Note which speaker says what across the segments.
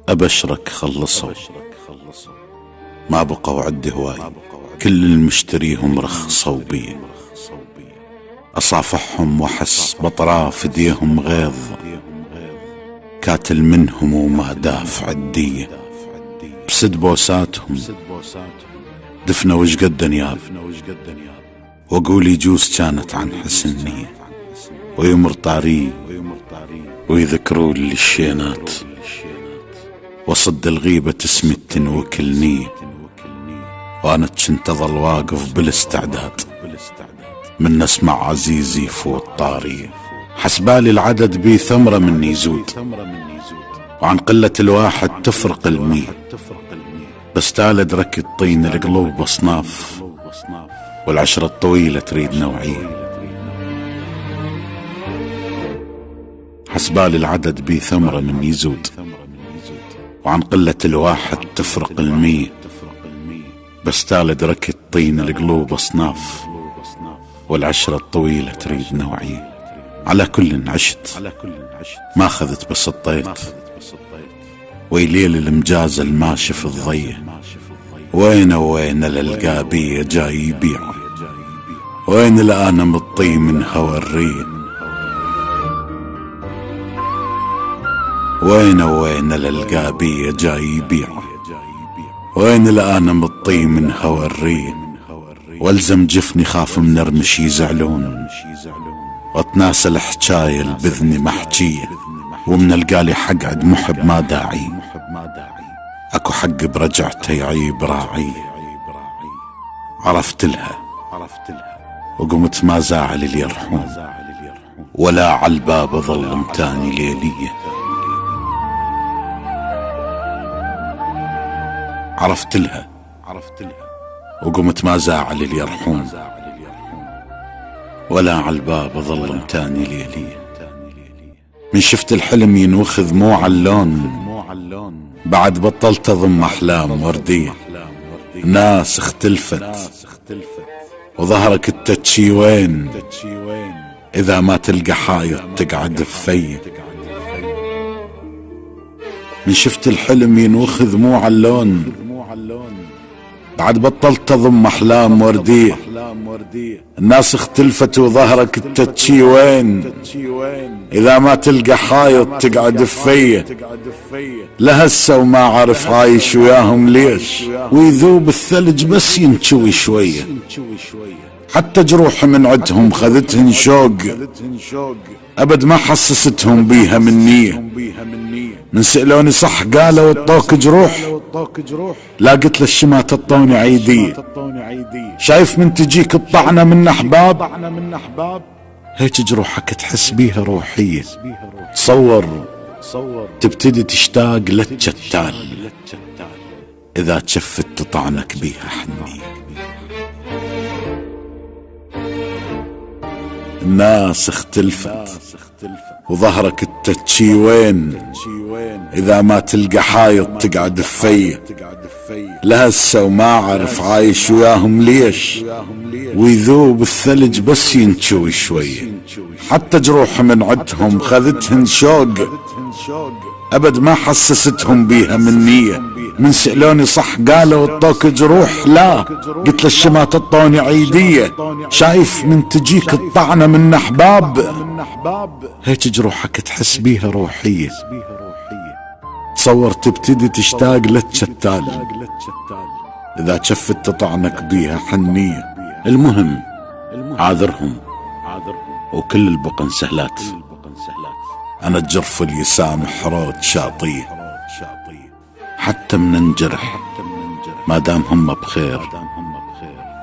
Speaker 1: أبشرك خلصوا، ما بقوا عندي هواي، كل المشتريهم رخصوا بي. أصافحهم وحس بأطراف ايديهم غيظ، كاتل منهم وما دافع الدية. بسد بوساتهم دفنوا وش قد نياب، وأقول يجوز كانت عن حسن نية، ويمر طاري ويذكروا لي الشينات، وصد الغيبة تسمي التنوكل نية. وأنا كنت أظل واقف بالاستعداد من نسمع عزيزي يفوت طاري. حسبالي العدد بي ثمرة مني يزود، وعن قلة الواحد تفرق المية. بس تعال ادرك الطين القلوب أصناف، والعشرة الطويلة تريد نوعية. حسبالي العدد بي ثمرة مني يزود، وعن قلة الواحد تفرق المية. بس تعال ادرك الطين القلوب أصناف، والعشرة الطويلة تريد نوعية. على كل عشت ما أخذت بس الطيت، ويليل المجاز الماشي في الضية. وين للقابية جاي يبيعه، وين الآن مطي من هوى الرية. وين للقابية جاي يبيعه، وين الآن مطي من هوى الرية. والزم جفني خاف من رمش يزعلون، واتناسى الحجاية البذني محجية. ومن القالي حق عد محب ما داعي، اكو حق برجعته يعيب راعي. عرفت لها وقمت ما زاعل اللي يرحون، ولا عالباب ظل متاني ليلية. عرفت لها وقمت ما زاعل اللي يرحون، ولا عالباب ظل متاني ليلية. من شفت الحلم ينوخذ مو عاللون، بعد بطلت اضم احلام وردية. ناس اختلفت وظهرك التتشي وين، اذا ما تلقى حايط تقعد فيه. من شفت الحلم ينوخذ مو عاللون، بعد بطلت اضم احلام وردية. الناس اختلفت وظهرك التتشي وين، اذا ما تلقى حايط تقعد فيه. لهسه وما عارف عايش وياهم ليش، ويذوب الثلج بس ينشوي شوية. حتى جروح من عدهم خذتهن شوق، ابد ما حسستهم بيها من نية. من سألوني صح قالوا الطوك جروح، لا قلت للشمات الطوني عيدية. شايف من تجيك الطعنة من احباب، هيك جروحك تحس بيها روحية. تصور تبتدي تشتاق للجتال، اذا تشفت تطعنك بيها حنية. الناس اختلفت وظهرك التتشي وين، اذا ما تلقى حايط تقعد فيه. لهسه وما عارف عايش وياهم ليش، ويذوب الثلج بس ينشوي شوية. حتى جروح من عدهم خذتهن شوق، ابد ما حسستهم بيها من نية. من سألوني صح قالوا الطوك جروح، لا قلت للشمات الطوني عيدية. شايف من تجيك الطعنة من احباب، هيك جروحك تحس بيها روحية. تصور تبتدي تشتاق للشتال، اذا شفت تطعنك بيها حنية. المهم عاذرهم وكل البقن سهلات، انا الجرف اللي يسامح رود شاطيه. حتى من انجرح ما دام هم بخير،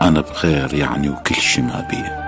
Speaker 1: انا بخير يعني، وكل شي ما بيه.